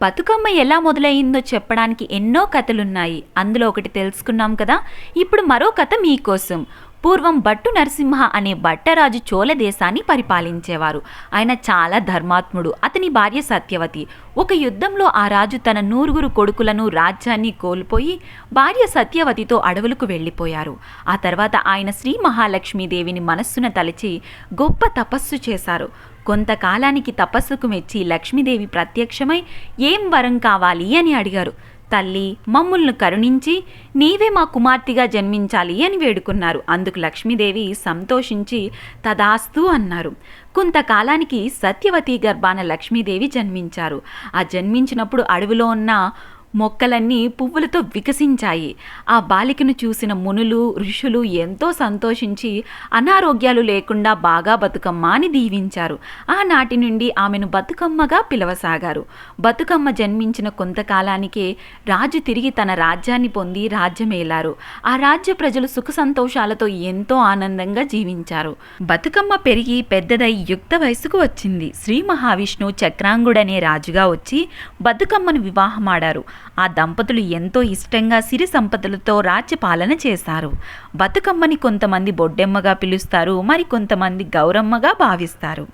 బతుకమ్మ ఎలా మొదలయ్యిందో చెప్పడానికి ఎన్నో కథలున్నాయి. అందులో ఒకటి తెలుసుకున్నాం కదా. ఇప్పుడు మరో కథ మీకోసం. పూర్వం భట్టు నరసింహ అనే భట్టరాజు చోళ దేశాన్ని పరిపాలించేవారు. ఆయన చాలా ధర్మాత్ముడు. అతని భార్య సత్యవతి. ఒక యుద్ధంలో ఆ రాజు తన 9 కొడుకులను, రాజ్యాన్ని కోల్పోయి భార్య సత్యవతితో అడవులకు వెళ్ళిపోయారు. ఆ తర్వాత ఆయన శ్రీ మహాలక్ష్మీదేవిని మనస్సున తలచి గొప్ప తపస్సు చేశారు. కొంతకాలానికి తపస్సుకు మెచ్చి లక్ష్మీదేవి ప్రత్యక్షమై ఏం వరం కావాలి అని అడిగారు. తల్లి, మమ్ములను కరుణించి నీవే మా కుమార్తెగా జన్మించాలి అని వేడుకున్నారు. అందుకు లక్ష్మీదేవి సంతోషించి తదాస్తు అన్నారు. కొంతకాలానికి సత్యవతి గర్భాన లక్ష్మీదేవి జన్మించారు. ఆ జన్మించినప్పుడు అడవిలో ఉన్న మొక్కలన్నీ పువ్వులతో వికసించాయి. ఆ బాలికను చూసిన మునులు, ఋషులు ఎంతో సంతోషించి అనారోగ్యాలు లేకుండా బాగా బతుకమ్మ అని దీవించారు. ఆనాటి నుండి ఆమెను బతుకమ్మగా పిలవసాగారు. బతుకమ్మ జన్మించిన కొంతకాలానికే రాజు తిరిగి తన రాజ్యాన్ని పొంది రాజ్యమేలారు. ఆ రాజ్య ప్రజలు సుఖ సంతోషాలతో ఎంతో ఆనందంగా జీవించారు. బతుకమ్మ పెరిగి పెద్దదై యుక్త వయసుకు వచ్చింది. శ్రీ మహావిష్ణువు చక్రాంగుడనే రాజుగా వచ్చి బతుకమ్మను వివాహమాడారు. ఆ దంపతులు ఎంతో ఇష్టంగా సిరి సంపదలతో రాజ్యపాలన చేశారు. బతుకమ్మని కొంతమంది బొడ్డెమ్మగా పిలుస్తారు, మరి కొంతమంది గౌరమ్మగా భావిస్తారు.